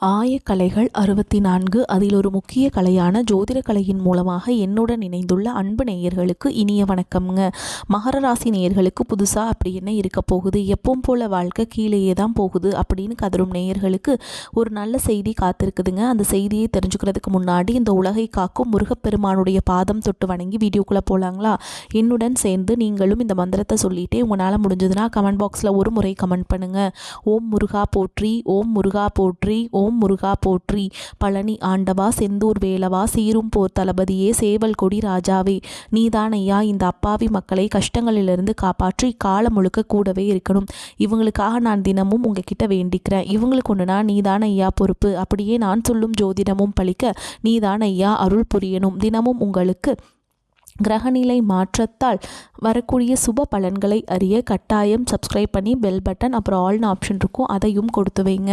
ஆயக்கலைகள் 64 அதில் ஒரு முக்கிய கலையான ஜோதிட கலையின் மூலமாக என்னுடன் இணைந்துள்ள அன்பு நேயர்களுக்கு இனிய வணக்கம்ங்க. மகர ராசி நேயர்களுக்கு புதுசாக அப்படி என்ன இருக்க போகுது, எப்பவும் போல வாழ்க்கை கீழேயே தான் போகுது அப்படின்னு கதரும் நேயர்களுக்கு ஒரு நல்ல செய்தி காத்திருக்குதுங்க. அந்த செய்தியை தெரிஞ்சுக்கிறதுக்கு முன்னாடி இந்த உலகை காக்கும் முருகப்பெருமானுடைய பாதம் தொட்டு வணங்கி வீடியோக்குள்ளே போகலாங்களா? என்னுடன் சேர்ந்து நீங்களும் இந்த மந்திரத்தை சொல்லிட்டே உங்களால் முடிஞ்சதுன்னா கமெண்ட் பாக்ஸில் ஒரு முறை கமெண்ட் பண்ணுங்கள். ஓம் முருகா போற்றி, ஓம் முருகா போற்றி, ஓம் முருகா போற்றி. பழனி ஆண்டவா, செந்தூர் வேலவா, சீரும் போர் தளபதியே, சேவல் கொடி ராஜாவே, நீதான் ஐயா இந்த அப்பாவி மக்களை கஷ்டங்களிலிருந்து காப்பாற்றி காலம் முழுக்க கூடவே இருக்கணும். இவங்களுக்காக நான் தினமும் உங்ககிட்ட வேண்டிக்கிறேன். இவங்களுக்கு ஒன்றுனா நீதான் ஐயா பொறுப்பு. அப்படியே நான் சொல்லும் ஜோதிடமும் பழிக்க நீதான் ஐயா அருள் புரியணும். தினமும் உங்களுக்கு கிரகநிலை மாற்றத்தால் வரக்கூடிய சுப பலன்களை அறிய கட்டாயம் சப்ஸ்கிரைப் பண்ணி பெல் பட்டன் அப்புறம் ஆல்னு ஆப்ஷன் இருக்கும், அதையும் கொடுத்து வைங்க.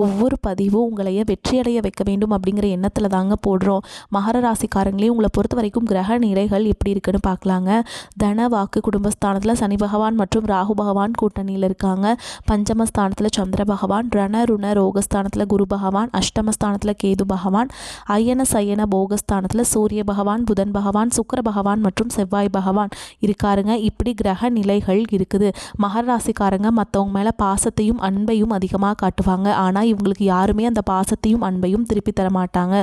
ஒவ்வொரு பதிவும் உங்களைய வெற்றியடைய வைக்க வேண்டும் அப்படிங்கிற எண்ணத்தில் தாங்க போடுறோம். மகர ராசிக்காரங்களே, உங்களை பொறுத்த வரைக்கும் கிரக நிலைகள் எப்படி இருக்குன்னு பார்க்கலாங்க. தன வாக்கு குடும்பஸ்தானத்தில் சனி பகவான் மற்றும் ராகு பகவான் கூட்டணியில் இருக்காங்க. பஞ்சமஸ்தானத்தில் சந்திர பகவான், ரண ருண ரோகஸ்தானத்தில் குரு பகவான், அஷ்டமஸ்தானத்தில் கேது பகவான், அயன சயன போகஸ்தானத்தில் சூரிய பகவான், புதன் பகவான், சுக்கிர பகவான் மற்றும் செவ்வாய் பகவான் இருக்காருங்க. இப்படி கிரக நிலைகள் இருக்குது. மகர ராசிக்காரங்க மற்றவங்க மேலே பாசத்தையும் அன்பையும் அதிகமாக காட்டுவாங்க. ஆனால் இவங்களுக்கு யாருமே அந்த பாசத்தையும் அன்பையும் திருப்பி தர மாட்டாங்க.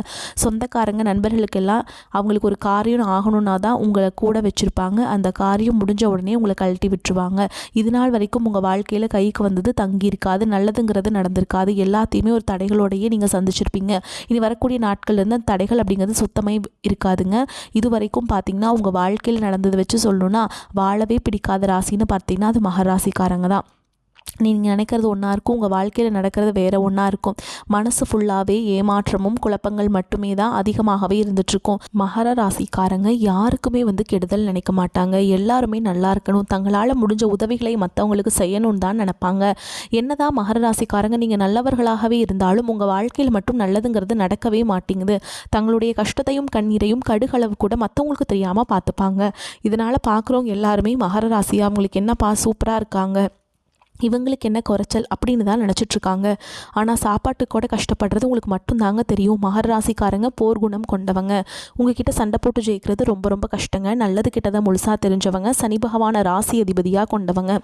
சொந்தக்காரங்க நண்பர்களுக்கெல்லாம் அவங்களுக்கு ஒரு காரியம் ஆகணும்னா தான் உங்களை கூட வச்சுருப்பாங்க. அந்த காரியம் முடிஞ்ச உடனே உங்களை கழட்டி விட்டுருவாங்க. இது நாள் வரைக்கும் உங்கள் வாழ்க்கையில் கைக்கு வந்தது தங்கி இருக்காது, நல்லதுங்கிறது நடந்திருக்காது. எல்லாத்தையுமே ஒரு தடைகளோடையே நீங்கள் சந்திச்சிருப்பீங்க. இனி வரக்கூடிய நாட்கள்லேருந்து அந்த தடைகள் அப்படிங்கிறது சுத்தமாக இருக்காதுங்க. இது வரைக்கும் பார்த்தீங்கன்னா உங்கள் வாழ்க்கையில் நடந்ததை வச்சு சொல்லணும்னா வாழவே பிடிக்காத ராசின்னு பார்த்தீங்கன்னா அது மகர ராசிக்காரங்க தான். நீங்கள் நினைக்கிறது ஒன்றா இருக்கும், உங்கள் வாழ்க்கையில் நடக்கிறது வேறு ஒன்றா இருக்கும். மனசு ஃபுல்லாகவே ஏமாற்றமும் குழப்பங்கள் மட்டுமே தான் அதிகமாகவே இருந்துகிட்ருக்கும். மகர ராசிக்காரங்க யாருக்குமே கெடுதல் நினைக்க மாட்டாங்க. எல்லாருமே நல்லா இருக்கணும், தங்களால் முடிஞ்ச உதவிகளை மற்றவங்களுக்கு செய்யணும்னு தான் நினைப்பாங்க. என்னதான் மகர ராசிக்காரங்க நீங்கள் நல்லவர்களாகவே இருந்தாலும் உங்கள் வாழ்க்கையில் மட்டும் நல்லதுங்கிறது நடக்கவே மாட்டேங்குது. தங்களுடைய கஷ்டத்தையும் கண்ணீரையும் கடுகளவு கூட மற்றவங்களுக்கு தெரியாமல் பார்த்துப்பாங்க. இதனால் பார்க்குறவங்க எல்லாருமே மகர ராசி அவங்களுக்கு என்னப்பா சூப்பராக இருக்காங்க, இவங்களுக்கு என்ன குறைச்சல் அப்படின்னு தான் நினச்சிட்ருக்காங்க. ஆனால் சாப்பாட்டுக்கு கூட கஷ்டப்படுறது உங்களுக்கு மட்டும்தாங்க தெரியும். மகர ராசிக்காரங்க போர்க்குணம் கொண்டவங்க. உங்ககிட்ட சண்டை போட்டு ஜெயிக்கிறது ரொம்ப ரொம்ப கஷ்டங்க. நல்லது கிட்டதை முழுசாக தெரிஞ்சவங்க, சனி பகவான ராசி அதிபதியாக கொண்டவங்க,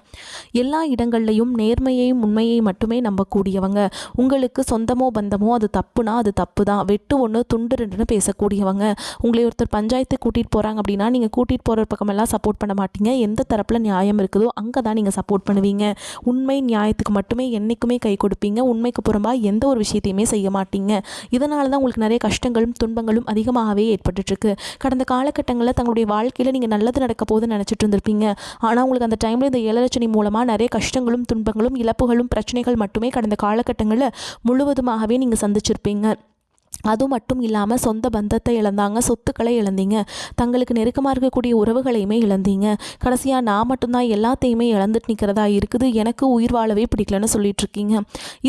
எல்லா இடங்கள்லையும் நேர்மையையும் உண்மையை மட்டுமே நம்பக்கூடியவங்க. உங்களுக்கு சொந்தமோ பந்தமோ அது தப்புனா அது தப்பு தான், வெட்டு ஒன்று துண்டு ரெண்டுன்னு பேசக்கூடியவங்க. உங்களை ஒருத்தர் பஞ்சாயத்து கூட்டிகிட்டு போகிறாங்க அப்படின்னா நீங்கள் கூட்டிகிட்டு போகிற பக்கமெல்லாம் சப்போர்ட் பண்ண மாட்டீங்க. எந்த தரப்பில் நியாயம் இருக்குதோ அங்கே தான் நீங்கள் சப்போர்ட் பண்ணுவீங்க. உண்மை நியாயத்துக்கு மட்டுமே என்றைக்குமே கை கொடுப்பீங்க. உண்மைக்கு புறம்பாக எந்த ஒரு விஷயத்தையுமே செய்ய மாட்டீங்க. இதனால தான் உங்களுக்கு நிறைய கஷ்டங்களும் துன்பங்களும் அதிகமாகவே ஏற்பட்டுருக்கு. கடந்த காலகட்டங்களில் தங்களுடைய வாழ்க்கையில் நீங்கள் நல்லது நடக்க போதுன்னு நினச்சிட்டு இருந்திருப்பீங்க. ஆனால் உங்களுக்கு அந்த டைமில் இந்த ஏழரச்சனை மூலமாக நிறைய கஷ்டங்களும் துன்பங்களும் இழப்புகளும் பிரச்சனைகள் மட்டுமே கடந்த காலகட்டங்களில் முழுவதுமாகவே நீங்கள் சந்திச்சிருப்பீங்க. அது மட்டும் இல்லாமல் சொந்த பந்தத்தை இழந்தாங்க, சொத்துக்களை இழந்தீங்க, தங்களுக்கு நெருக்கமாக இருக்கக்கூடிய உறவுகளையுமே இழந்தீங்க. கடைசியாக நான் மட்டும்தான் எல்லாத்தையுமே இழந்துட்டு நிற்கிறதா இருக்குது, எனக்கு உயிர் வாழவே பிடிக்கலன்னு சொல்லிட்டு இருக்கீங்க.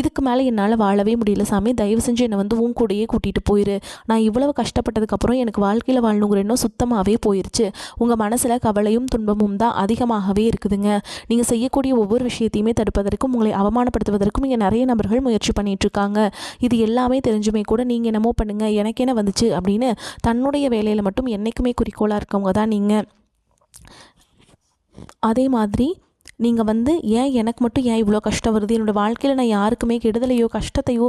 இதுக்கு மேலே என்னால் வாழவே முடியல சாமி, தயவு செஞ்சு என்னை உன் கூடையே கூட்டிகிட்டு போயிரு. நான் இவ்வளவு கஷ்டப்பட்டதுக்கப்புறம் எனக்கு வாழ்க்கையில் வாழணுங்கிற எண்ணம் சுத்தமாகவே போயிடுச்சு. உங்கள் மனசில் கவலையும் துன்பமும் தான் அதிகமாகவே இருக்குதுங்க. நீங்கள் செய்யக்கூடிய ஒவ்வொரு விஷயத்தையுமே தடுப்பதற்கும் உங்களை அவமானப்படுத்துவதற்கும் இங்கே நிறைய நபர்கள் முயற்சி பண்ணிட்டு இருக்காங்க. இது எல்லாமே தெரிஞ்சுமே கூட நீங்கள் என்னமோ பண்ணுங்க, எனக்கு என்ன வந்துச்சு அப்படின்னு தன்னுடைய வேலையில் மட்டும் என்றைக்குமே குறிக்கோளாக இருக்கவங்க தான் நீங்கள். அதே மாதிரி நீங்கள் ஏன் எனக்கு மட்டும் ஏன் இவ்வளோ கஷ்டம் வருது, என்னோடய வாழ்க்கையில் நான் யாருக்குமே கெடுதலையோ கஷ்டத்தையோ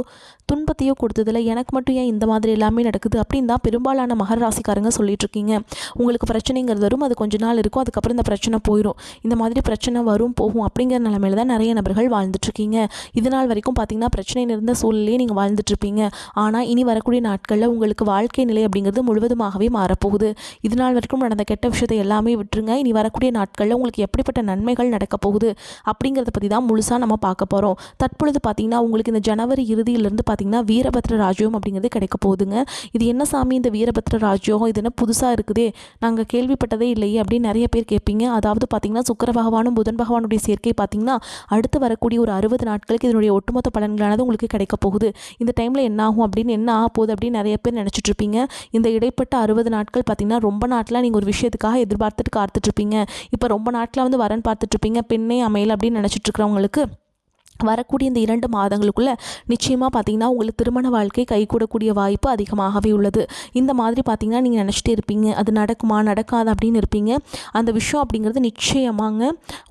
துன்பத்தையோ கொடுத்ததில்ல, எனக்கு மட்டும் ஏன் இந்த மாதிரி எல்லாமே நடக்குது அப்படின்னு தான் பெரும்பாலான மகர ராசிக்காரங்க சொல்லிகிட்ருக்கீங்க. உங்களுக்கு பிரச்சனைங்கிறது வரும், அது கொஞ்ச நாள் இருக்கும், அதுக்கப்புறம் இந்த பிரச்சனை போயிடும். இந்த மாதிரி பிரச்சனை வரும் போகும் அப்படிங்கிற நிலைமையில தான் நிறைய நபர்கள் வாழ்ந்துட்டுருக்கீங்க. இது நாள் வரைக்கும் பார்த்திங்கன்னா பிரச்சனை இருந்த சூழ்நிலையே நீங்கள் வாழ்ந்துட்டுருப்பீங்க. ஆனால் இனி வரக்கூடிய நாட்களில் உங்களுக்கு வாழ்க்கை நிலை அப்படிங்கிறது முழுவதுமாகவே மாறப்போகுது. இது நாள் வரைக்கும் நடந்த கெட்ட விஷயத்தை எல்லாமே விட்டுருங்க. இனி வரக்கூடிய நாட்களில் உங்களுக்கு எப்படிப்பட்ட நன்மைகள் நடக்க போகுது அப்படிங்கிறத பற்றி தான் முழுசாக நம்ம பார்க்க போகிறோம். தற்பொழுது பார்த்தீங்கன்னா உங்களுக்கு இந்த ஜனவரி இறுதியிலிருந்து பார்த்தீங்கன்னா வீரபத்ர ராஜ்யோகம் அப்படிங்கிறது கிடைக்க போகுதுங்க. இது என்ன சாமி இந்த வீரபத்ர ராஜ்யோகம், இது என்ன புதுசாக இருக்குதே, நாங்கள் கேள்விப்பட்டதே இல்லையே அப்படின்னு நிறைய பேர் கேட்பீங்க. அதாவது பார்த்தீங்கன்னா சுக்கிர பகவானும் புதன் பகவானுடைய சேர்க்கை பார்த்தீங்கன்னா அடுத்து வரக்கூடிய ஒரு 60 நாட்களுக்கு இதனுடைய ஒட்டுமொத்த பலன்களானது உங்களுக்கு கிடைக்க போகுது. இந்த டைமில் என்ன ஆகும் அப்படின்னு என்ன ஆக போகுது அப்படின்னு நிறைய பேர் நினச்சிட்டு இருப்பீங்க. இந்த இடைப்பட்ட 60 நாட்கள் பார்த்தீங்கன்னா ரொம்ப நாட்டில் நீங்கள் ஒரு விஷயத்துக்காக எதிர்பார்த்துட்டு காத்துட்ருப்பீங்க. இப்போ ரொம்ப நாட்டில் வரன் பார்த்துட்ருப்பீங்க, பெண்ணே அமையல அப்படின்னு நினச்சிட்டு இருக்கிறவங்களுக்கு வரக்கூடிய இந்த 2 மாதங்களுக்குள்ளே நிச்சயமாக பார்த்திங்கன்னா உங்களுக்கு திருமண வாழ்க்கை கைகூடக்கூடிய வாய்ப்பு அதிகமாகவே உள்ளது. இந்த மாதிரி பார்த்திங்கன்னா நீங்கள் நினச்சிட்டே இருப்பீங்க, அது நடக்குமா நடக்காது அப்படின்னு இருப்பீங்க. அந்த விஷயம் அப்படிங்கிறது நிச்சயமாங்க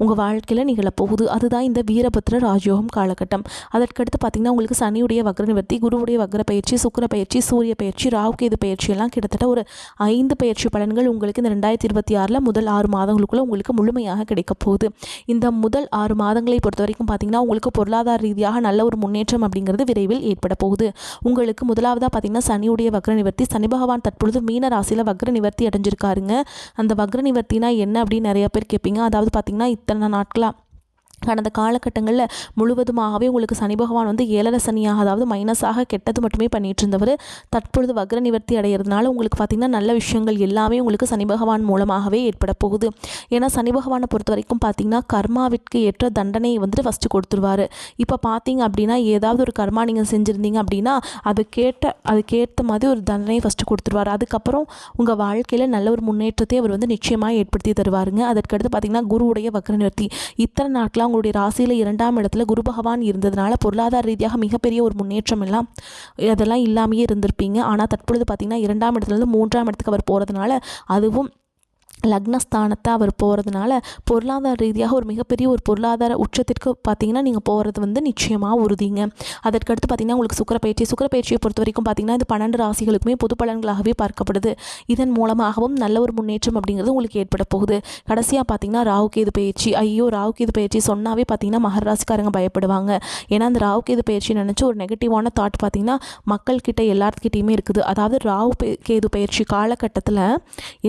உங்கள் வாழ்க்கையில் நிகழப்போகுது. அதுதான் இந்த வீரபத்ர ராஜயோகம் காலகட்டம். அதற்கடுத்து பார்த்திங்கன்னா உங்களுக்கு சனியுடைய வக்ர நிவர்த்தி, குருவுடைய வக்ர பயிற்சி, சுக்கிர பயிற்சி, சூரிய பயிற்சி, ராகுகேது பயிற்சி எல்லாம் கிட்டத்தட்ட ஒரு 5 பயிற்சி பலன்கள் உங்களுக்கு இந்த 2026 முதல் 6 மாதங்களுக்குள்ளே உங்களுக்கு முழுமையாக கிடைக்க போகுது. இந்த முதல் 6 மாதங்களை பொறுத்த வரைக்கும் பார்த்திங்கன்னா உங்களுக்கு பொருளாதார ரீதியாக நல்ல ஒரு முன்னேற்றம் அப்படிங்கிறது விரைவில் ஏற்பட போகுது. உங்களுக்கு முதலாவதாக பார்த்தீங்கன்னா சனியுடைய வக்ர நிவர்த்தி. சனி பகவான் தற்பொழுது மீன ராசியில் வக்ர நிவர்த்தி அடைஞ்சிருக்காருங்க. அந்த வக்ர நிவர்த்தினா என்ன அப்படின்னு நிறைய பேர் கேட்பீங்க. அதாவது பார்த்தீங்கன்னா இத்தனை நாட்களாக கடந்த காலகட்டங்களில் முழுவதுமாகவே உங்களுக்கு சனி பகவான் வந்து 7 சனியாக, அதாவது மைனஸாக கெட்டது மட்டுமே பண்ணிட்டு இருந்தவர் தற்பொழுது வக்ர நிவர்த்தி அடைகிறதுனால உங்களுக்கு பார்த்திங்கன்னா நல்ல விஷயங்கள் எல்லாமே உங்களுக்கு சனி பகவான் மூலமாகவே ஏற்பட போகுது. ஏன்னா சனி பகவானை பொறுத்த வரைக்கும் பார்த்திங்கன்னா கர்மாவிற்கு ஏற்ற தண்டனையை வந்துட்டு ஃபஸ்ட்டு கொடுத்துருவார். இப்போ பார்த்தீங்க அப்படின்னா ஏதாவது ஒரு கர்மா நீங்கள் செஞ்சுருந்தீங்க அப்படின்னா அதுக்கேற்ற மாதிரி ஒரு தண்டனையை ஃபஸ்ட்டு கொடுத்துருவார். அதுக்கப்புறம் உங்கள் வாழ்க்கையில் நல்ல ஒரு முன்னேற்றத்தை அவர் வந்து நிச்சயமாக ஏற்படுத்தி தருவாருங்க. அதற்கடுத்து பார்த்திங்கன்னா குருவுடைய வக்ர நிவர்த்தி. இத்தனை நாட்களாக உங்களுடைய ராசியில் 2ஆம் இடத்துல குரு பகவான் இருந்ததுனால பொருளாதார ரீதியாக மிகப்பெரிய ஒரு முன்னேற்றம் எல்லாம் அதெல்லாம் இல்லாமையே இருந்திருப்பீங்க. ஆனால் தற்பொழுது பார்த்திங்கன்னா 2ஆம் இடத்துலேருந்து 3ஆம் இடத்துக்கு அவர் போகிறதுனால, அதுவும் லக்னஸ்தானத்தை அவர் போகிறதுனால பொருளாதார ரீதியாக ஒரு மிகப்பெரிய ஒரு பொருளாதார உச்சத்திற்கு பார்த்திங்கன்னா நீங்கள் போகிறது வந்து நிச்சயமாக உறுதிங்க. அதற்கடுத்து பார்த்திங்கன்னா உங்களுக்கு சுக்கிரப்பயிற்சியை பொறுத்த வரைக்கும் பார்த்திங்கன்னா இது 12 ராசிகளுக்குமே பொது பலன்களாகவே பார்க்கப்படுது. இதன் மூலமாகவும் நல்ல ஒரு முன்னேற்றம் அப்படிங்கிறது உங்களுக்கு ஏற்பட போகுது. கடைசியாக பார்த்திங்கன்னா ராகுகேது பயிற்சி. ராகுகேது பயிற்சி சொன்னாவே பார்த்திங்கன்னா மகர ராசிக்காரங்க பயப்படுவாங்க. ஏன்னா அந்த ராகுகேது பயிற்சி நினச்சி ஒரு நெகட்டிவான தாட் பார்த்திங்கன்னா மக்கள்கிட்ட எல்லாத்துக்கிட்டையுமே இருக்குது. அதாவது ராகுகேது பயிற்சி காலகட்டத்தில்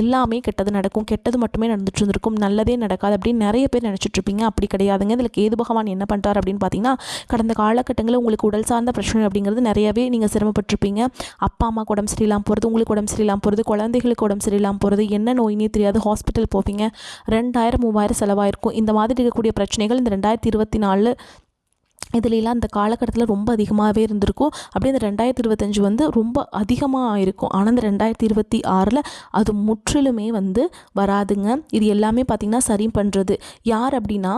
எல்லாமே கெட்டது நடக்கும், கெட்டது மட்டுமே நடந்துட்டு இருந்திருக்கும், நல்லதே நடக்காது அப்படின்னு நிறைய பேர் நினச்சிட்டு இருப்பீங்க. அப்படி கிடையாதுங்க. இதில் கேது பகவான் என்ன பண்ணுறார் அப்படின்னு பார்த்தீங்கன்னா கடந்த காலகட்டங்களில் உங்களுக்கு உடல் சார்ந்த பிரச்சனை அப்படிங்கிறது நிறையவே நீங்கள் சிரமப்பட்டிருப்பீங்க. அப்பா அம்மா உடம்பு சரியில்லாமல் போகிறது, உங்களுக்கு உடம்பு சரியில்லாமல் போகிறது, குழந்தைகளுக்கு உடம்பு சரியில்லாமல் போகிறது, என்ன நோயினே தெரியாது ஹாஸ்பிட்டல் போவீங்க, 2000 3000 செலவாயிருக்கும். இந்த மாதிரி இருக்கக்கூடிய பிரச்சனைகள் இந்த 2024 இதுலலாம் இந்த காலகட்டத்தில் ரொம்ப அதிகமாகவே இருந்திருக்கும். அப்படியே இந்த 2025 வந்து ரொம்ப அதிகமாக இருக்கும். ஆனால் இந்த 2026 அது முற்றிலுமே வந்து வராதுங்க. இது எல்லாமே பார்த்திங்கன்னா சரி பண்ணுறது யார் அப்படின்னா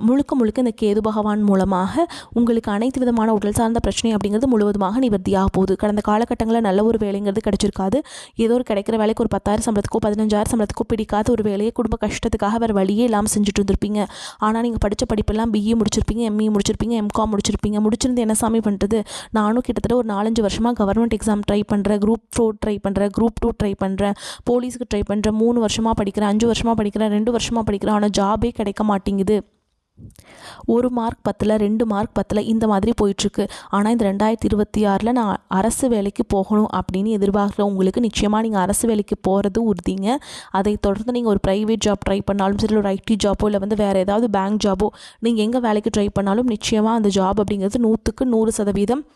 முழுக்க இந்த கேது பகவான் மூலமாக உங்களுக்கு அனைத்து விதமான உடல் சார்ந்த பிரச்சனை அப்படிங்கிறது முழுவதுமாக நிவர்த்தியாக போகுது. கடந்த காலகட்டங்களில் நல்ல ஒரு வேலைங்கிறது கிடைச்சிருக்காது. ஏதோ ஒரு கிடைக்கிற வேலைக்கு ஒரு 10,000 சம்பளத்துக்கோ 15,000 சம்பளத்துக்கோ பிடிக்காத ஒரு வேலையை குடும்ப கஷ்டத்துக்காக வேறு வழியே இல்லாமல் செஞ்சுட்டு இருந்திருப்பீங்க. ஆனால் நீங்கள் படித்த படிப்பெல்லாம் BE முடிச்சிருப்பீங்க, ME முடிச்சிருப்பீங்க, MCOM முடிச்சிருப்பீங்க. முடிச்சிருந்து என்ன சாமி பண்ணுறது, நானும் கிட்டத்தட்ட ஒரு 4-5 வருஷமாக கவர்மெண்ட் எக்ஸாம் ட்ரை பண்ணுறேன், Group 4 ட்ரை பண்ணுறேன், Group 2 ட்ரை பண்ணுறேன், போலீஸுக்கு ட்ரை பண்ணுறேன், 3 வருஷமாக படிக்கிறேன், 5 வருஷமாக படிக்கிறேன், 2 வருஷமாக படிக்கிறேன், ஆனால் ஜாபே கிடைக்க மாட்டேங்குது, 1 மார்க் 10ல் 2 மார்க் 10ல் இந்த மாதிரி போயிட்டுருக்கு. ஆனால் இந்த 2026 நான் அரசு வேலைக்கு போகணும் அப்படின்னு எதிர்பார்க்குற உங்களுக்கு நிச்சயமாக நீங்கள் அரசு வேலைக்கு போகிறது உறுதிங்க. அதை தொடர்ந்து நீங்கள் ஒரு ப்ரைவேட் ஜாப் ட்ரை பண்ணாலும் சரி, ஒரு IT ஜாப்போ இல்லை வந்து வேறு ஏதாவது பேங்க் ஜாப்போ நீங்கள் எங்கே வேலைக்கு ட்ரை பண்ணாலும் நிச்சயமாக அந்த ஜாப் அப்படிங்கிறது 100க்கு 100%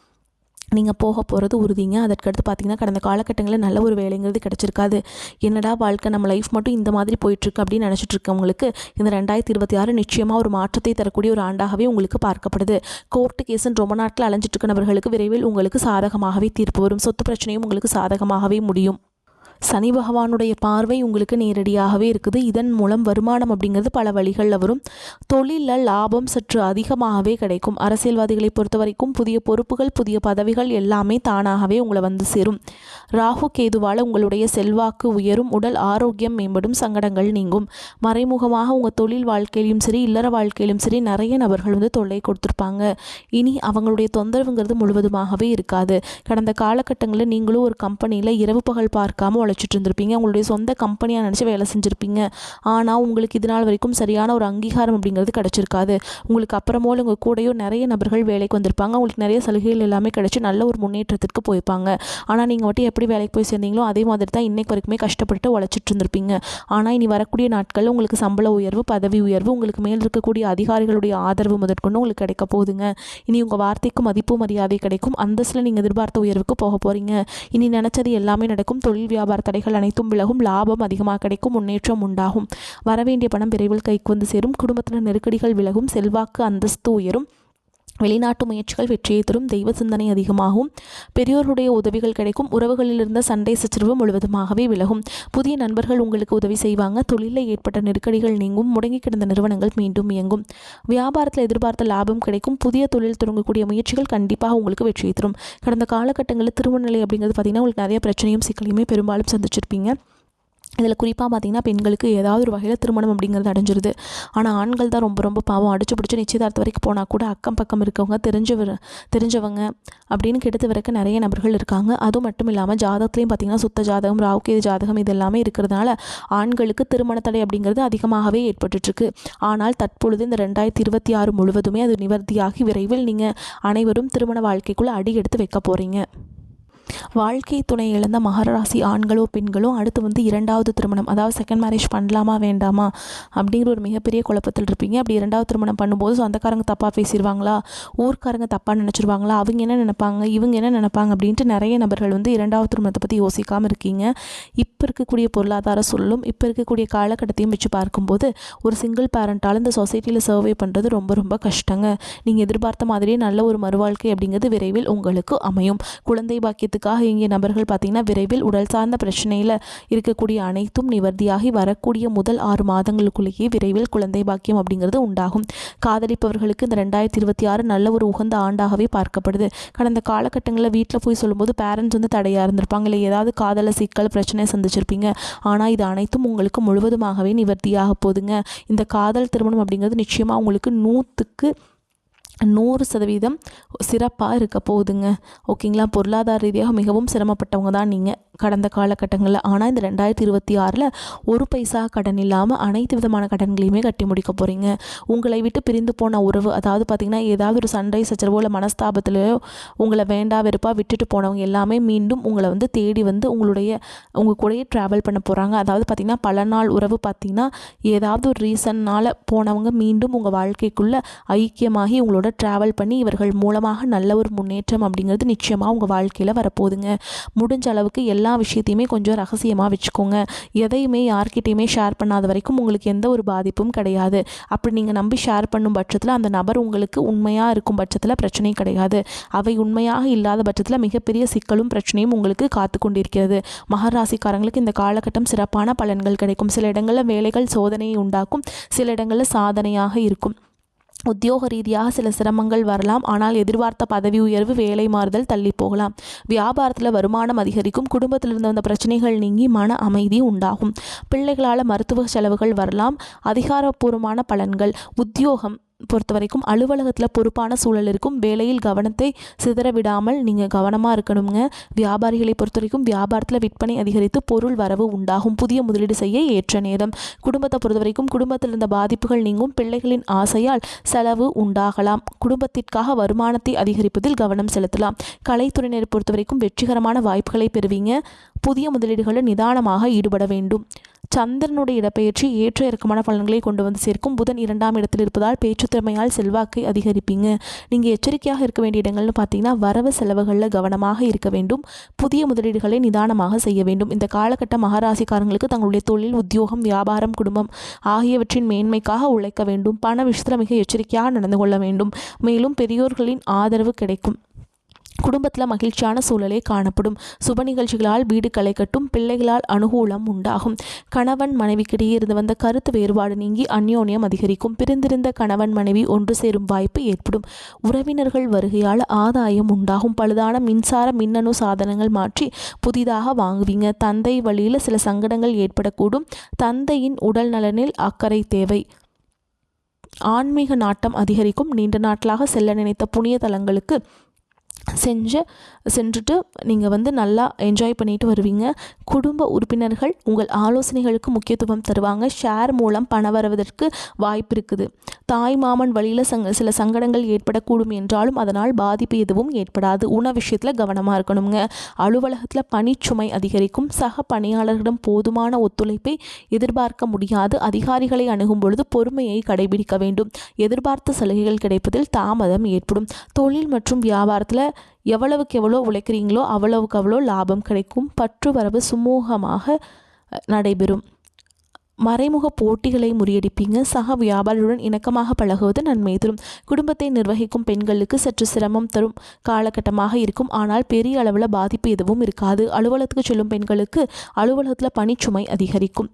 நீங்கள் போக போகிறது உறுதிங்க. அதற்கடுத்து பார்த்திங்கன்னா கடந்த காலகட்டங்களில் நல்ல ஒரு வேலைங்கிறது கிடச்சிருக்காது. என்னடா வாழ்க்கை, நம்ம லைஃப் மட்டும் இந்த மாதிரி போயிட்டுருக்கு அப்படின்னு நினச்சிட்டு இருக்கவங்களுக்கு இந்த 2026 நிச்சயமாக ஒரு மாற்றத்தை தரக்கூடிய ஒரு ஆண்டாகவே உங்களுக்கு பார்க்கப்படுது. கோர்ட்டு கேஸுன்னு ரொம்ப நாட்கள் அலைஞ்சிட்டு இருக்க நபர்களுக்கு விரைவில் உங்களுக்கு சாதகமாகவே தீர்ப்பு வரும். சொத்து பிரச்சனையும் உங்களுக்கு சாதகமாகவே முடியும். சனி பகவானுடைய பார்வை உங்களுக்கு நேரடியாகவே இருக்குது. இதன் மூலம் வருமானம் அப்படிங்கிறது பல வழிகளில் வரும். தொழிலில் லாபம் சற்று அதிகமாகவே கிடைக்கும். அரசியல்வாதிகளை பொறுத்த வரைக்கும் புதிய பொறுப்புகள், புதிய பதவிகள் எல்லாமே தானாகவே உங்களை வந்து சேரும். ராகு கேதுவால் உங்களுடைய செல்வாக்கு உயரும், உடல் ஆரோக்கியம் மேம்படும், சங்கடங்கள் நீங்கும். மறைமுகமாக உங்கள் தொழில் வாழ்க்கையிலும் சரி, இல்லற வாழ்க்கையிலும் சரி நிறைய நபர்கள் வந்து தொல்லை கொடுத்துருப்பாங்க. இனி அவங்களுடைய தொந்தரவுங்கிறது முழுவதுமாகவே இருக்காது. கடந்த காலகட்டங்களில் நீங்களும் ஒரு கம்பெனியில் இரவு பகல் பார்க்காம உழைச்சிட்டு இருந்திருப்பீங்க. உங்களுடைய சொந்த கம்பெனியாக நினச்சி வேலை செஞ்சுருப்பீங்க. ஆனால் உங்களுக்கு இது நாள் வரைக்கும் சரியான ஒரு அங்கீகாரம் அப்படிங்கிறது கிடச்சிருக்காது. உங்களுக்கு அப்புறமோல உங்கள் கூடயோ நிறைய நபர்கள் வேலைக்கு வந்திருப்பாங்க. உங்களுக்கு நிறைய சலுகைகள் எல்லாமே கிடச்சி நல்ல ஒரு முன்னேற்றத்திற்கு போயிருப்பாங்க. ஆனால் நீங்கள் மட்டும் எப்படி வேலைக்கு போய் சேர்ந்தீங்களோ அதே மாதிரி தான் இன்னைக்கு வரைக்குமே கஷ்டப்பட்டு உழைச்சிட்டு இருந்திருப்பீங்க. ஆனால் இனி வரக்கூடிய நாட்களில் உங்களுக்கு சம்பள உயர்வு, பதவி உயர்வு, உங்களுக்கு மேல் இருக்கக்கூடிய அதிகாரிகளுடைய ஆதரவு முதற்கொண்டு உங்களுக்கு கிடைக்க போகுதுங்க. இனி உங்கள் வார்த்தைக்கு மதிப்பு மரியாதை கிடைக்கும். அந்தஸ்தில் நீங்கள் எதிர்பார்த்த உயர்வுக்கு போக போகிறீங்க. இனி நினச்சது எல்லாமே நடக்கும். தொழில் வியாபார தடைகள் அனைத்தும் விலகும். லாபம் அதிகமாக கிடைக்கும். முன்னேற்றம் உண்டாகும். வரவேண்டிய பணம் விரைவில் கைக்கு வந்து சேரும். குடும்பத்தில் நெருக்கடிகள் விலகும். செல்வாக்கு அந்தஸ்து உயரும். வெளிநாட்டு முயற்சிகள் வெற்றியை தரும். தெய்வ சிந்தனை அதிகமாகும். பெரியோருடைய உதவிகள் கிடைக்கும். உறவுகளில் இருந்த சண்டை சச்சரவு முழுவதுமாகவே விலகும். புதிய நண்பர்கள் உங்களுக்கு உதவி செய்வாங்க. தொழிலில் ஏற்பட்ட நெருக்கடிகள் நீங்கும். முடங்கி கிடந்த நிறுவனங்கள் மீண்டும் இயங்கும். வியாபாரத்தில் எதிர்பார்த்த லாபம் கிடைக்கும். புதிய தொழில் தொடங்கக்கூடிய முயற்சிகள் கண்டிப்பாக உங்களுக்கு வெற்றியை தரும். கடந்த காலகட்டங்களில் திருமண நிலை அப்படிங்கிறது பார்த்திங்கன்னா உங்களுக்கு நிறைய பிரச்சனையும் சிக்கலையுமே பெரும்பாலும் சந்திச்சிருப்பீங்க. இதில் குறிப்பாக பார்த்திங்கன்னா பெண்களுக்கு ஏதாவது ஒரு வகையில் திருமணம் அப்படிங்கிறது அடைஞ்சிருது. ஆனால் ஆண்கள் தான் ரொம்ப ரொம்ப பாவம். அடிச்சு பிடிச்சி நிச்சயதார்த்த வரைக்கும் போனால் கூட அக்கம் பக்கம் இருக்கவங்க தெரிஞ்சவங்க அப்படின்னு கெடுத்து வரைக்க நிறைய நபர்கள் இருக்காங்க. அதுவும் மட்டும் இல்லாமல் ஜாதகத்துலேயும் பார்த்திங்கன்னா சுத்த ஜாதகம், ராவுகேது ஜாதகம் இது எல்லாமே இருக்கிறதுனால ஆண்களுக்கு திருமண தடை அப்படிங்கிறது அதிகமாகவே ஏற்பட்டுருக்கு. ஆனால் தற்பொழுது இந்த 2026 முழுவதுமே அது நிவர்த்தியாகி விரைவில் நீங்கள் அனைவரும் திருமண வாழ்க்கைக்குள்ளே அடி எடுத்து வைக்க போகிறீங்க. வாழ்க்கை துணை இழந்த மகர ராசி ஆண்களோ பெண்களோ அடுத்து இரண்டாவது திருமணம், அதாவது செகண்ட் மேரேஜ் பண்ணலாமா வேண்டாமா அப்படிங்கிற ஒரு மிகப்பெரிய குழப்பத்தில் இருப்பீங்க. அப்படி இரண்டாவது திருமணம் பண்ணும்போது சொந்தக்காரங்க தப்பாக பேசிடுவாங்களா, ஊர்க்காரங்க தப்பாக நினச்சிருவாங்களா, அவங்க என்ன நினைப்பாங்க, இவங்க என்ன நினைப்பாங்க அப்படின்ட்டு நிறைய நபர்கள் இரண்டாவது திருமணத்தை பற்றி யோசிக்காமல் இருக்கீங்க. இப்போ இருக்கக்கூடிய பொருளாதார சூழலும் இப்போ இருக்கக்கூடிய காலகட்டத்தையும் வச்சு பார்க்கும்போது ஒரு சிங்கிள் பேரண்டால் இந்த சொசைட்டியில் சர்வே பண்ணுறது ரொம்ப ரொம்ப கஷ்டங்க. நீங்கள் எதிர்பார்த்த மாதிரியே நல்ல ஒரு மறுவாழ்க்கை அப்படிங்கிறது விரைவில் உங்களுக்கு அமையும். குழந்தை பாக்கியத்துக்காக இங்கே நபர்கள் பார்த்திங்கன்னா விரைவில் உடல் சார்ந்த பிரச்சனையில் இருக்கக்கூடிய அனைத்தும் நிவர்த்தியாகி வரக்கூடிய முதல் 6 மாதங்களுக்குள்ளேயே விரைவில் குழந்தை பாக்கியம் அப்படிங்கிறது உண்டாகும். காதலிப்பவர்களுக்கு இந்த 2026 நல்ல ஒரு உகந்த ஆண்டாகவே பார்க்கப்படுது. கடந்த காலகட்டங்களில் வீட்டில் போய் சொல்லும்போது பேரண்ட்ஸ் தடையாக இருந்திருப்பாங்க, இல்லை ஏதாவது காதல சிக்கல் பிரச்சனை சந்திச்சிருப்பீங்க. ஆனால் இது அனைத்தும் உங்களுக்கு முழுவதுமாகவே நிவர்த்தியாக போதுங்க. இந்த காதல் திருமணம் அப்படிங்கிறது நிச்சயமாக உங்களுக்கு 100% சிறப்பாக இருக்க போகுதுங்க. ஓகேங்களா. பொருளாதார ரீதியாக மிகவும் சிரமப்பட்டவங்க தான் நீங்கள் கடந்த காலகட்டங்களில். ஆனால் இந்த 2026 ஒரு பைசா கடன் இல்லாமல் அனைத்து விதமான கடன்களையுமே கட்டி முடிக்க போகிறீங்க. உங்களை விட்டு பிரிந்து போன உறவு, அதாவது பார்த்திங்கன்னா ஏதாவது ஒரு சண்டை சச்சரவோ இல்லை மனஸ்தாபத்திலையோ உங்களை வேண்டா வெறுப்பாக விட்டுட்டு போனவங்க எல்லாமே மீண்டும் உங்களை தேடி உங்கள் கூடயே ட்ராவல் பண்ண போகிறாங்க. அதாவது பார்த்திங்கன்னா பல நாள் உறவு பார்த்திங்கன்னா ஏதாவது ஒரு ரீசன்னால் போனவங்க மீண்டும் உங்கள் வாழ்க்கைக்குள்ளே ஐக்கியமாகி உங்களோட ட்ராவல் பண்ணி இவர்கள் மூலமாக நல்ல ஒரு முன்னேற்றம் அப்படிங்கிறது நிச்சயமாக உங்கள் வாழ்க்கையில் வரப்போகுதுங்க. முடிஞ்ச அளவுக்கு எல்லா விஷயத்தையுமே கொஞ்சம் ரகசியமாக வச்சுக்கோங்க. எதையுமே யார்கிட்டையுமே ஷேர் பண்ணாத வரைக்கும் உங்களுக்கு எந்த ஒரு பாதிப்பும் கிடையாது. அப்படி நீங்கள் நம்பி ஷேர் பண்ணும் பட்சத்தில் அந்த நபர் உங்களுக்கு உண்மையாக இருக்கும் பட்சத்தில் பிரச்சனை கிடையாது. அவை உண்மையாக இல்லாத பட்சத்தில் மிகப்பெரிய சிக்கலும் பிரச்சனையும் உங்களுக்கு காத்து கொண்டிருக்கிறது. மகர ராசிக்காரங்களுக்கு இந்த காலகட்டம் சிறப்பான பலன்கள் கிடைக்கும். சில இடங்களில் வேலைகள் சோதனையை உண்டாக்கும், சில இடங்களில் சாதனையாக இருக்கும். உத்தியோக ரீதியாக சில சிரமங்கள் வரலாம். ஆனால் எதிர்பார்த்த பதவி உயர்வு, வேலை மாறுதல் தள்ளி போகலாம். வியாபாரத்தில் வருமானம் அதிகரிக்கும். குடும்பத்தில் இருந்த வந்த பிரச்சனைகள் நீங்கி மன அமைதி உண்டாகும். பிள்ளைகளால் மருத்துவ செலவுகள் வரலாம். அதிகாரப்பூர்வமான பலன்கள். உத்தியோகம் பொறுத்த வரைக்கும் அலுவலகத்தில் பொறுப்பான சூழல் இருக்கும். வேலையில் கவனத்தை சிதற விடாமல் நீங்கள் கவனமாக இருக்கணுங்க. வியாபாரிகளை பொறுத்த வரைக்கும் வியாபாரத்தில் விற்பனை அதிகரித்து பொருள் வரவு உண்டாகும். புதிய முதலீடு செய்ய ஏற்ற நேரம். குடும்பத்தை பொறுத்த வரைக்கும் குடும்பத்தில் இருந்த பாதிப்புகள் நீங்கும். பிள்ளைகளின் ஆசையால் செலவு உண்டாகலாம். குடும்பத்திற்காக வருமானத்தை அதிகரிப்பதில் கவனம் செலுத்தலாம். கலைத்துறையினரை பொறுத்த வரைக்கும் வெற்றிகரமான வாய்ப்புகளை பெறுவீங்க. புதிய முதலீடுகளில் நிதானமாக ஈடுபட வேண்டும். சந்திரனுடைய இடப்பெயர்ச்சி ஏற்ற இறக்கமான பலன்களை கொண்டு வந்து சேர்க்கும். புதன் 2ஆம் இடத்தில் இருப்பதால் பேச்சு திறமையால் செல்வாக்கை அதிகரிப்பீங்க. நீங்கள் எச்சரிக்கையாக இருக்க வேண்டிய இடங்கள்னு பார்த்தீங்கன்னா வரவு செலவுகளில் கவனமாக இருக்க வேண்டும். புதிய முதலீடுகளை நிதானமாக செய்ய வேண்டும். இந்த காலகட்ட மகராசிக்காரங்களுக்கு தங்களுடைய தொழில், உத்தியோகம், வியாபாரம், குடும்பம் ஆகியவற்றின் மேன்மைக்காக உழைக்க வேண்டும். பண விஷயத்தில் மிக எச்சரிக்கையாக நடந்து கொள்ள வேண்டும். மேலும் பெரியோர்களின் ஆதரவு கிடைக்கும். குடும்பத்தில் மகிழ்ச்சியான சூழலே காணப்படும். சுப நிகழ்ச்சிகளால் வீடு களை கட்டும். பிள்ளைகளால் அனுகூலம் உண்டாகும். கணவன் மனைவிக்கிடையே இருந்து வந்த கருத்து வேறுபாடு நீங்கி அந்யோன்யம் அதிகரிக்கும். பிரிந்திருந்த கணவன் மனைவி ஒன்று சேரும் வாய்ப்பு ஏற்படும். உறவினர்கள் வருகையால் ஆதாயம் உண்டாகும். பழுதான மின்சார மின்னணு சாதனங்கள் மாற்றி புதிதாக வாங்குவீங்க. தந்தை வழியில் சில சங்கடங்கள் ஏற்படக்கூடும். தந்தையின் உடல் நலனில் அக்கறை தேவை. ஆன்மீக நாட்டம் அதிகரிக்கும். நீண்ட நாட்களாக செல்ல நினைத்த புண்ணிய தலங்களுக்கு சென்றுட்டு நீங்கள் நல்லா என்ஜாய் பண்ணிட்டு வருவீங்க. குடும்ப உறுப்பினர்கள் உங்கள் ஆலோசனைகளுக்கு முக்கியத்துவம் தருவாங்க. ஷேர் மூலம் பண வருவதற்கு வாய்ப்பு இருக்குது. தாய் மாமன் வழியில் சில சங்கடங்கள் ஏற்படக்கூடும் என்றாலும் அதனால் பாதிப்பு எதுவும் ஏற்படாது. உணவு விஷயத்தில் கவனமாக இருக்கணுங்க. அலுவலகத்தில் பணிச்சுமை அதிகரிக்கும். சக பணியாளர்களிடம் போதுமான ஒத்துழைப்பை எதிர்பார்க்க முடியாது. அதிகாரிகளை அணுகும் பொழுது பொறுமையை கடைபிடிக்க வேண்டும். எதிர்பார்த்த சலுகைகள் கிடைப்பதில் தாமதம் ஏற்படும். தொழில் மற்றும் வியாபாரத்தில் எவ்வளவுக்கு எவ்வளோ உழைக்கிறீங்களோ அவ்வளவுக்கு அவ்வளோ லாபம் கிடைக்கும். பற்று வரவு சுமூகமாக நடைபெறும். மறைமுக போட்டிகளை முறியடிப்பீங்க. சக வியாபாரியுடன் இணக்கமாக பழகுவது நன்மை தரும். குடும்பத்தை நிர்வகிக்கும் பெண்களுக்கு சற்று சிரமம் தரும் காலகட்டமாக இருக்கும். ஆனால் பெரிய அளவில் பாதிப்பு எதுவும் இருக்காது. அலுவலகத்துக்கு செல்லும் பெண்களுக்கு அலுவலகத்தில் பணிச்சுமை அதிகரிக்கும்.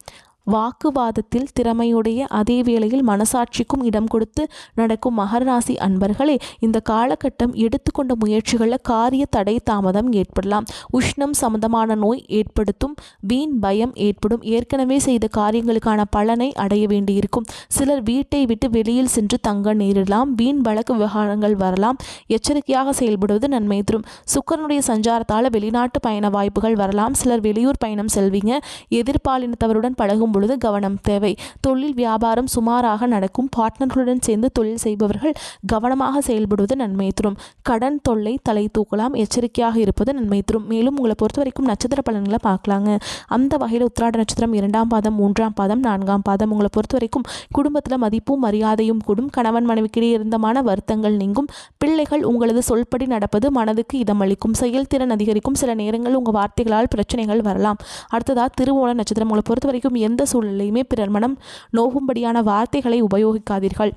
வாக்குவாதத்தில் திறமையுடைய அதே வேளையில் மனசாட்சிக்கும் இடம் கொடுத்து நடக்கும் மகர ராசி அன்பர்களே, இந்த காலகட்டம் எடுத்துக்கொண்ட முயற்சிகளில் காரிய தடை தாமதம் ஏற்படலாம். உஷ்ணம் சம்பந்தமான நோய் ஏற்படுத்தும். வீண் பயம் ஏற்படும். ஏற்கனவே செய்த காரியங்களுக்கான பலனை அடைய வேண்டியிருக்கும். சிலர் வீட்டை விட்டு வெளியில் சென்று தங்க நேரிடலாம். வீண் வழக்கு விவகாரங்கள் வரலாம். எச்சரிக்கையாக செயல்படுவது நன்மை தரும். சுக்கிரனுடைய சஞ்சாரத்தால் வெளிநாட்டு பயண வாய்ப்புகள் வரலாம். சிலர் வெளியூர் பயணம் செல்வீங்க. எதிர்பாலினத்தவருடன் பழகும் பொழுது கவனம் தேவை. தொழில் வியாபாரம் சுமாராக நடக்கும். பார்ட்னர்களுடன் சேர்ந்து தொழில் செய்பவர்கள் கவனமாக செயல்படுவது நன்மை தரும். கடன் தொல்லை தலை தூக்கலாம். எச்சரிக்கையாக இருப்பது நன்மை தரும். மேலும் உங்களை பொறுத்த வரைக்கும் நட்சத்திர பலன்களை பார்க்கலாங்க. அந்த வகையில் உத்திராட நட்சத்திரம் 2ஆம் பாதம், 3ஆம் பாதம், 4ஆம் பாதம் உங்களை பொறுத்த வரைக்கும் குடும்பத்தில் மதிப்பும் மரியாதையும் கூடும். கணவன் மனைவிக்கிடையே இருந்த மன வருத்தங்கள் நீங்கும். பிள்ளைகள் உங்களது சொல்படி நடப்பது மனதுக்கு இதமளிக்கும். செயல்திறன் அதிகரிக்கும். சில நேரங்கள் உங்கள் வார்த்தைகளால் பிரச்சனைகள் வரலாம். அடுத்ததாக திருவோண நட்சத்திரம் உங்களை பொறுத்த வரைக்கும் எந்த சூழ்நிலையுமே பிறர் மனம் நோகும்படியான வார்த்தைகளை உபயோகிக்காதீர்கள்.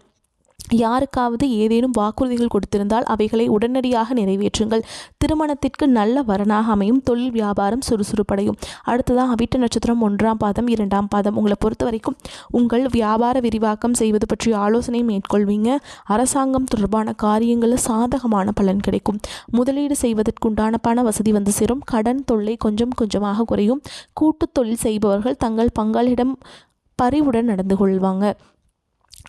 யாருக்காவது ஏதேனும் வாக்குறுதிகள் கொடுத்திருந்தால் அவைகளை உடனடியாக நிறைவேற்றுங்கள். திருமணத்திற்கு நல்ல வரனாக அமையும். தொழில் வியாபாரம் சுறுசுறுப்படையும். அடுத்ததாக அவிட்ட நட்சத்திரம் 1ஆம் பாதம், 2ஆம் பாதம் உங்களை பொறுத்த வரைக்கும் உங்கள் வியாபார விரிவாக்கம் செய்வது பற்றிய ஆலோசனை மேற்கொள்வீங்க. அரசாங்கம் தொடர்பான காரியங்களில் சாதகமான பலன் கிடைக்கும். முதலீடு செய்வதற்குண்டான பண வசதி வந்து சேரும். கடன் தொல்லை கொஞ்சம் கொஞ்சமாக குறையும். கூட்டு தொழில் செய்பவர்கள் தங்கள் பங்காளிடம் பரிவுடன் நடந்து கொள்வாங்க.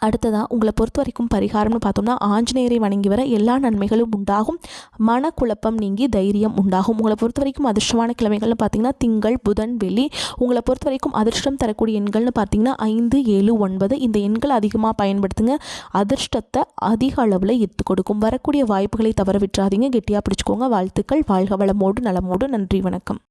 அடுத்ததாக உங்களை பொறுத்த வரைக்கும் பரிகாரம்னு பார்த்தோம்னா, ஆஞ்சநேயரை வணங்கி வர எல்லா நன்மைகளும் உண்டாகும். மனக்குழப்பம் நீங்கி தைரியம் உண்டாகும். உங்களை பொறுத்த வரைக்கும் அதிர்ஷ்டமான கிழமைகள்னு பார்த்தீங்கன்னா திங்கள், புதன், வெள்ளி. உங்களை பொறுத்த வரைக்கும் அதிர்ஷ்டம் தரக்கூடிய எண்கள்னு பார்த்தீங்கன்னா 5, 7, 9. இந்த எண்கள் அதிகமாக பயன்படுத்துங்க. அதிர்ஷ்டத்தை அதிக அளவில் ஈர்த்து கொடுக்கும். வரக்கூடிய வாய்ப்புகளை தவற விட்டுறாதீங்க. கெட்டியாக பிடிச்சிக்கோங்க. வாழ்த்துக்கள். வாழ்க வளமோடு நலமோடு. நன்றி, வணக்கம்.